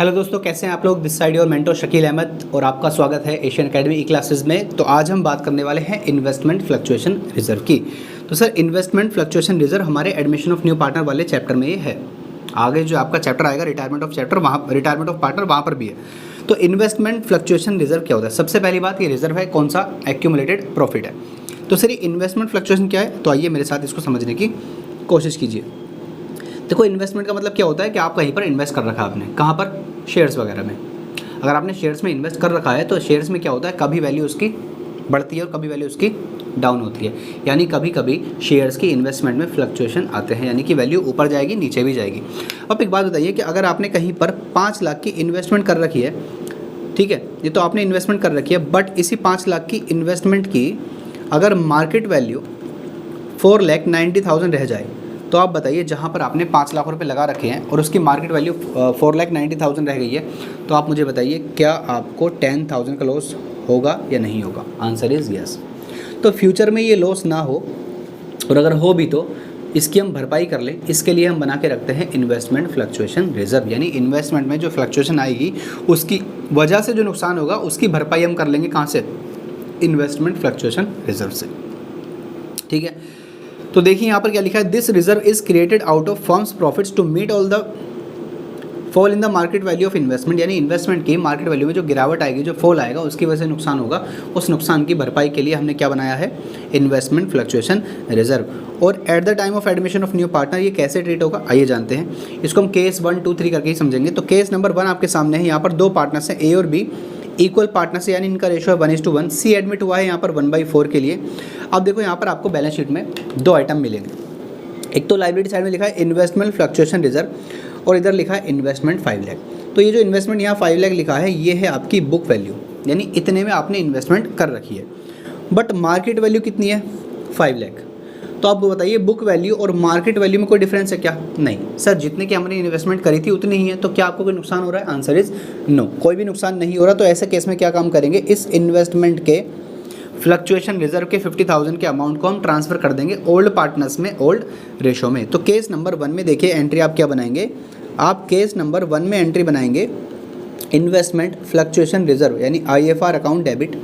Hello दोस्तों, कैसे हैं आप लोग। This side your mentor Shakeel Ahmed और आपका स्वागत है एशियन एकेडमी ई क्लासेस में। तो आज हम बात करने वाले हैं इन्वेस्टमेंट फ्लक्चुएशन रिजर्व की। तो सर, इन्वेस्टमेंट फ्लक्चुएशन रिजर्व हमारे एडमिशन ऑफ न्यू पार्टनर वाले चैप्टर में ये है। आगे जो आपका चैप्टर आएगा रिटायरमेंट ऑफ पार्टनर वहाँ पर भी है। तो इन्वेस्टमेंट फ्लक्चुएशन रिजर्व क्या होता है? सबसे पहली बात, ये रिजर्व है कौन सा? एक्यूमुलेटेड प्रॉफिट है। तो सर, ये इन्वेस्टमेंट फ्लक्चुएशन क्या है? तो आइए मेरे साथ इसको समझने की कोशिश कीजिए। देखो, इन्वेस्टमेंट का मतलब क्या होता है कि आप कहीं पर इन्वेस्ट कर रखा है आपने, कहाँ पर? शेयर्स वगैरह में। अगर आपने शेयर्स में इन्वेस्ट कर रखा है तो शेयर्स में क्या होता है, कभी वैल्यू उसकी बढ़ती है और कभी वैल्यू उसकी डाउन होती है। यानी कभी कभी शेयर्स की इन्वेस्टमेंट में फ्लक्चुएशन आते हैं, यानी कि वैल्यू ऊपर जाएगी नीचे भी जाएगी। अब एक बात बताइए कि अगर आपने कहीं पर 5 लाख की इन्वेस्टमेंट कर रखी है, ठीक है, ये तो आपने इन्वेस्टमेंट कर रखी है, बट इसी 5 लाख की इन्वेस्टमेंट की अगर मार्केट वैल्यू 4,90,000 रह जाए, तो आप बताइए, जहाँ पर आपने 5 लाख रुपए लगा रखे हैं और उसकी मार्केट वैल्यू 4,90,000 रह गई है, तो आप मुझे बताइए क्या आपको 10,000 का लॉस होगा या नहीं होगा? Answer is yes. तो फ्यूचर में ये लॉस ना हो, और अगर हो भी तो इसकी हम भरपाई कर लें, इसके लिए हम बना के रखते हैं इन्वेस्टमेंट फ्लक्चुएशन रिजर्व। यानी इन्वेस्टमेंट में जो फ्लक्चुएशन आएगी उसकी वजह से जो नुकसान होगा उसकी भरपाई हम कर लेंगे कहाँ से? इन्वेस्टमेंट फ्लक्चुएशन रिजर्व से। ठीक है, तो देखिए यहाँ पर क्या लिखा है, this reserve is created out of firms profits to meet all the fall in the market value of investment. यानी इन्वेस्टमेंट की मार्केट वैल्यू में जो गिरावट आएगी, जो फॉल आएगा, उसकी वजह से नुकसान होगा, उस नुकसान की भरपाई के लिए हमने क्या बनाया है? Investment fluctuation reserve. और at the time of admission of new partner ये कैसे ट्रीट होगा, आइए जानते हैं। इसको हम केस 1, 2, 3 करके ही समझेंगे। तो केस नंबर 1 आपके सामने है। यहाँ पर 2 पार्टनर्स हैं, ए और बी, इक्वल पार्टनर्स, यानी इनका रेशो है 1:1। सी एडमिट हुआ है यहाँ पर 1/4 के लिए। अब देखो, यहाँ पर आपको बैलेंस शीट में 2 आइटम मिलेंगे। एक तो लाइबिलिटी साइड में लिखा है इन्वेस्टमेंट फ्लक्चुएशन रिजर्व और इधर लिखा है इन्वेस्टमेंट 5 लाख। तो ये जो इन्वेस्टमेंट यहाँ 5 लाख लिखा है, ये है आपकी बुक वैल्यू, यानी इतने में आपने इन्वेस्टमेंट कर रखी है। बट मार्केट वैल्यू कितनी है? 5 लाख। तो आप बताइए, बुक वैल्यू और मार्केट वैल्यू में कोई डिफरेंस है क्या? नहीं सर, जितने की हमने इन्वेस्टमेंट करी थी उतनी ही है। तो क्या आपको कोई नुकसान हो रहा है? आंसर इज नो, कोई भी नुकसान नहीं हो रहा। तो ऐसे केस में क्या काम करेंगे, इस इन्वेस्टमेंट के फ्लक्चुएशन रिजर्व के 50,000 के अमाउंट को हम ट्रांसफ़र कर देंगे ओल्ड पार्टनर्स में, ओल्ड रेशो में। तो केस नंबर 1 में देखिए एंट्री आप क्या बनाएंगे, आप केस नंबर 1 में एंट्री बनाएंगे इन्वेस्टमेंट फ्लक्चुएशन रिजर्व, यानी IFR account debit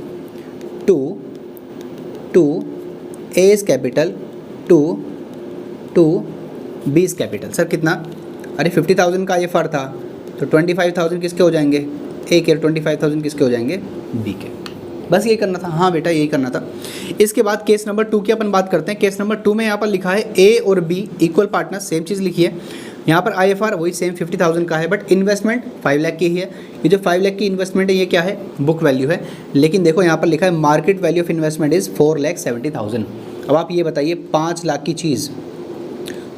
to A's capital to B's capital. Sir कितना? अरे 50,000 का IFR था, तो 25,000 किसके हो जाएंगे? ए के। 25,000 किसके हो जाएंगे? बी के। बस यही करना था। हाँ बेटा, यही करना था। इसके बाद केस नंबर 2 की अपन बात करते हैं। केस नंबर 2 में यहाँ पर लिखा है ए और बी इक्वल पार्टनर, सेम चीज़ लिखी है। यहाँ पर IFR वही सेम 50,000 का है, बट इन्वेस्टमेंट 5 लाख की ही है। ये जो 5 लाख की इन्वेस्टमेंट है, ये क्या है? बुक वैल्यू है। लेकिन देखो यहाँ पर लिखा है market value of investment is 4,70,000। अब आप ये बताइए, 5 लाख की चीज़,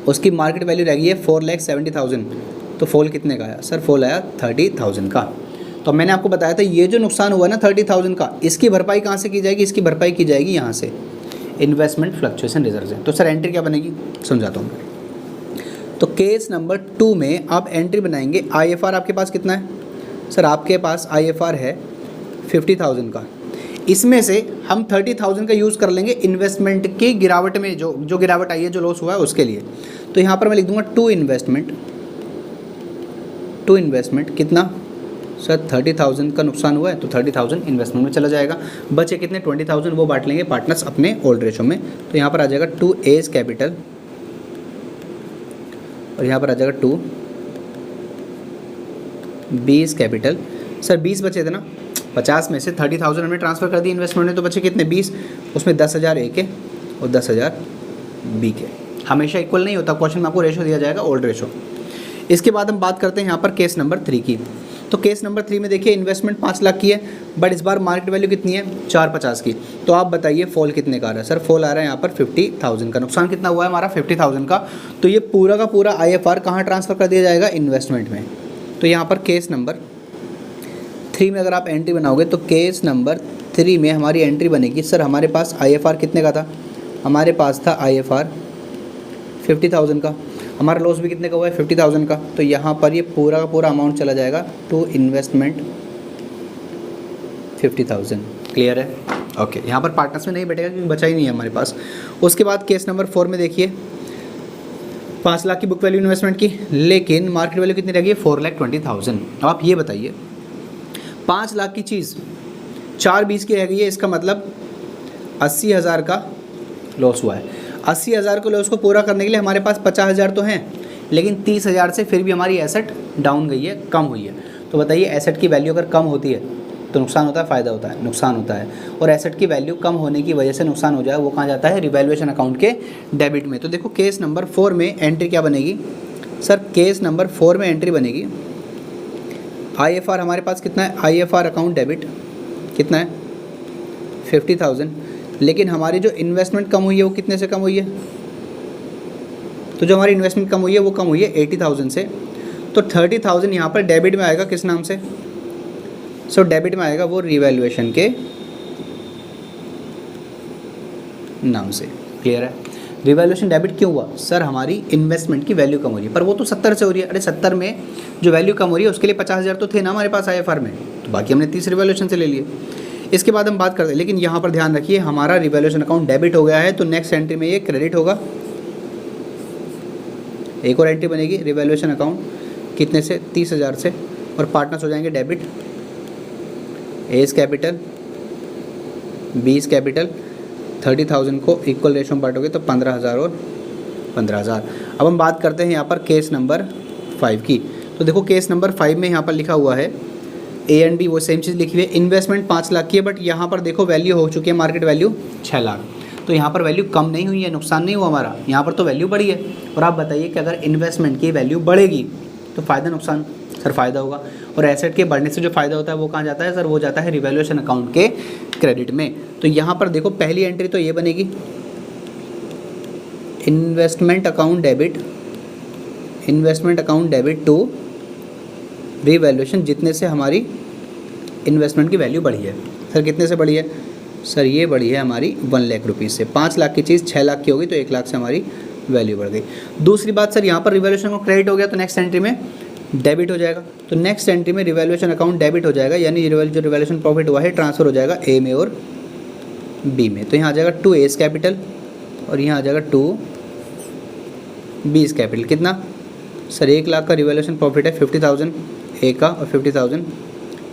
उसकी मार्केट वैल्यू रह गई है 4,70,000, तो फॉल कितने का आया? सर फॉल आया 30,000 का। तो मैंने आपको बताया था ये जो नुकसान हुआ ना 30,000 का, इसकी भरपाई कहाँ से की जाएगी? इसकी भरपाई की जाएगी यहाँ से, इन्वेस्टमेंट फ्लक्चुएशन रिजर्व से। तो सर एंट्री क्या बनेगी, समझाता हूँ। तो केस नंबर 2 में आप एंट्री बनाएंगे, IFR आपके पास कितना है? सर आपके पास IFR है 50,000 का। इसमें से हम 30,000 का यूज़ कर लेंगे इन्वेस्टमेंट की गिरावट में, जो गिरावट आई है, जो लॉस हुआ है उसके लिए। तो यहाँ पर मैं लिख दूंगा टू इन्वेस्टमेंट कितना? सर 30,000 का नुकसान हुआ है, तो 30,000 इन्वेस्टमेंट में चला जाएगा। बचे कितने? 20,000, वो बांट लेंगे पार्टनर्स अपने ओल्ड रेशो में। तो यहाँ पर आ जाएगा 2 एज कैपिटल और यहाँ पर आ जाएगा 2 बीस कैपिटल। सर 20 बचे थे ना, 50 में से 30,000 हमने ट्रांसफ़र कर दी इन्वेस्टमेंट में, तो बचे कितने? 20। उसमें 10,000 ए के और 10,000 बी के। हमेशा इक्वल नहीं होता, क्वेश्चन में आपको रेशो दिया जाएगा, ओल्ड रेशो। इसके बाद हम बात करते हैं यहाँ पर केस नंबर 3 की। तो केस नंबर 3 में देखिए इन्वेस्टमेंट 5 लाख की है, बट इस बार मार्केट वैल्यू कितनी है? 450 की। तो आप बताइए फॉल कितने का आ रहा है? सर फॉल आ रहा है यहाँ पर 50,000 का। नुकसान कितना हुआ है हमारा? 50,000 का। तो ये पूरा का पूरा IFR कहाँ ट्रांसफ़र कर दिया जाएगा? इन्वेस्टमेंट में। तो यहाँ पर केस नंबर 3 में अगर आप एंट्री बनाओगे, तो केस नंबर 3 में हमारी एंट्री बनेगी, सर हमारे पास IFR कितने का था? हमारे पास था IFR 50,000 का। हमारा लॉस भी कितने का हुआ है? 50,000 का। तो यहाँ पर ये पूरा का पूरा अमाउंट चला जाएगा टू इन्वेस्टमेंट 50,000। क्लियर है? ओके, यहाँ पर पार्टनर्स में नहीं बैठेगा क्योंकि बचा ही नहीं है हमारे पास। उसके बाद केस नंबर 4 में देखिए 5 लाख की बुक वैल्यू इन्वेस्टमेंट की, लेकिन मार्केट वैल्यू कितनी रह गई है? 4,20,000। अब आप ये बताइए 5 लाख की चीज़ 4,20 की रह गई है, इसका मतलब 80,000 का लॉस हुआ है। 80,000 के लॉस को पूरा करने के लिए हमारे पास 50,000 तो हैं, लेकिन 30,000 से फिर भी हमारी एसेट डाउन गई है, कम हुई है। तो बताइए एसेट की वैल्यू अगर कम होती है तो नुकसान होता है, फ़ायदा होता है? नुकसान होता है। और एसेट की वैल्यू कम होने की वजह से नुकसान हो जाए, वो कहाँ जाता है? रिवैल्यूएशन अकाउंट के डेबिट में। तो देखो केस नंबर 4 में एंट्री क्या बनेगी सर? केस नंबर 4 में एंट्री बनेगी IFR हमारे पास कितना है? IFR अकाउंट डेबिट कितना है? 50,000। लेकिन हमारी जो इन्वेस्टमेंट कम हुई है वो कितने से कम हुई है? तो जो हमारी इन्वेस्टमेंट कम हुई है वो कम हुई है 80,000 से। तो 30,000 यहाँ पर डेबिट में आएगा, किस नाम से? सो डेबिट में आएगा वो रिवैल्यूएशन के नाम से। क्लियर है? रिवैल्यूएशन डेबिट क्यों हुआ सर? हमारी इन्वेस्टमेंट की वैल्यू कम हो रही है, पर वो तो 70 से हो रही है। अरे 70 में जो वैल्यू कम हो रही है उसके लिए 50,000 तो थे ना हमारे पास IFR में, तो बाकी हमने 30 रिवैल्यूएशन से ले लिए। इसके बाद हम बात करते हैं, लेकिन यहाँ पर ध्यान रखिए हमारा रिवैल्यूएशन अकाउंट डेबिट हो गया है, तो नेक्स्ट एंट्री में ये क्रेडिट होगा। एक और एंट्री बनेगी रिवैल्यूएशन अकाउंट, कितने से? 30,000 से, और पार्टनर्स हो जाएंगे debit. A's capital, B's capital, 30,000 को इक्वल रेशो में बांटोगे तो 15,000 और 15,000। अब हम बात करते हैं यहाँ पर केस नंबर 5 की। तो देखो केस नंबर 5 में यहाँ पर लिखा हुआ है A एंड B, वो सेम चीज़ लिखी हुई है। इन्वेस्टमेंट 5 लाख की है, बट यहाँ पर देखो वैल्यू हो चुकी है मार्केट वैल्यू 6 लाख। तो यहाँ पर वैल्यू कम नहीं हुई है, नुकसान नहीं हुआ हमारा, यहाँ पर तो वैल्यू बढ़ी है। और आप बताइए कि अगर इन्वेस्टमेंट की वैल्यू बढ़ेगी तो फ़ायदा नुकसान? सर फ़ायदा होगा। और एसेट के बढ़ने से जो फ़ायदा होता है वो कहाँ जाता है सर? वो जाता है रिवैल्यूएशन अकाउंट के क्रेडिट में। तो यहाँ पर देखो पहली एंट्री तो ये बनेगी investment account debit to revaluation, जितने से हमारी इन्वेस्टमेंट की वैल्यू बढ़ी है। सर कितने से बढ़ी है? सर ये बढ़ी है हमारी 1 लाख रुपीज़ से। 5 लाख की चीज़ 6 लाख की होगी, तो 1 लाख से हमारी वैल्यू बढ़ गई। दूसरी बात सर, यहाँ पर रिवैल्यूएशन को क्रेडिट हो गया तो नेक्स्ट एंट्री में डेबिट हो जाएगा। तो नेक्स्ट एंट्री में रिवैल्यूएशन अकाउंट डेबिट हो जाएगा, यानी जो रिवैल्यूएशन प्रॉफिट हुआ है ट्रांसफ़र हो जाएगा A में और B में। तो यहाँ आ जाएगा 2 एज कैपिटल और यहाँ आ जाएगा 2 बीस कैपिटल। कितना सर? 1 लाख का रिवैल्यूएशन प्रॉफिट है, 50,000 A का और 50,000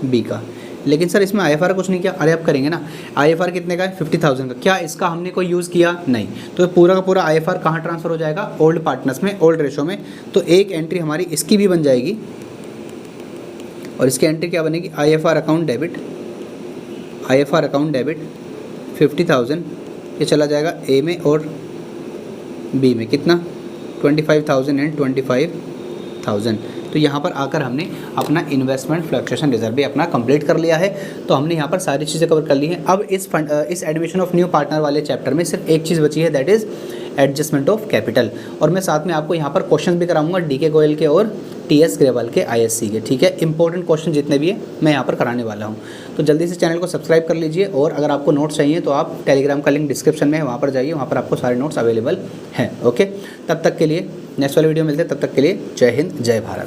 B का। लेकिन सर इसमें IFR कुछ नहीं किया। अरे आप करेंगे ना, IFR कितने का है? 50,000 का। क्या इसका हमने कोई यूज़ किया? नहीं। तो पूरा का पूरा IFR कहाँ ट्रांसफ़र हो जाएगा? ओल्ड पार्टनर्स में, ओल्ड रेशो में। तो एक एंट्री हमारी इसकी भी बन जाएगी, और इसकी एंट्री क्या बनेगी? IFR अकाउंट डेबिट 50,000, ये चला जाएगा A में और B में। कितना? 25,000 एंड 25,000। तो यहाँ पर आकर हमने अपना इन्वेस्टमेंट फ्लक्चुएशन रिजर्व भी अपना कंप्लीट कर लिया है। तो हमने यहाँ पर सारी चीज़ें कवर कर ली हैं। अब इस एडमिशन ऑफ न्यू पार्टनर वाले चैप्टर में सिर्फ एक चीज़ बची है, that is adjustment of capital. और मैं साथ में आपको यहाँ पर क्वेश्चन भी कराऊंगा DK गोयल के और TS ग्रेवाल के ISC के। ठीक है, इंपॉर्टेंट क्वेश्चन जितने भी है मैं यहाँ पर कराने वाला हूँ। तो जल्दी से चैनल को सब्सक्राइब कर लीजिए, और अगर आपको नोट्स चाहिए तो आप टेलीग्राम का लिंक डिस्क्रिप्शन में है, वहाँ पर जाइए, वहाँ पर आपको सारे नोट्स अवेलेबल हैं। ओके, तब तक के लिए नेक्स्ट वाले वीडियो मिलते हैं, तब तक के लिए जय हिंद, जय भारत।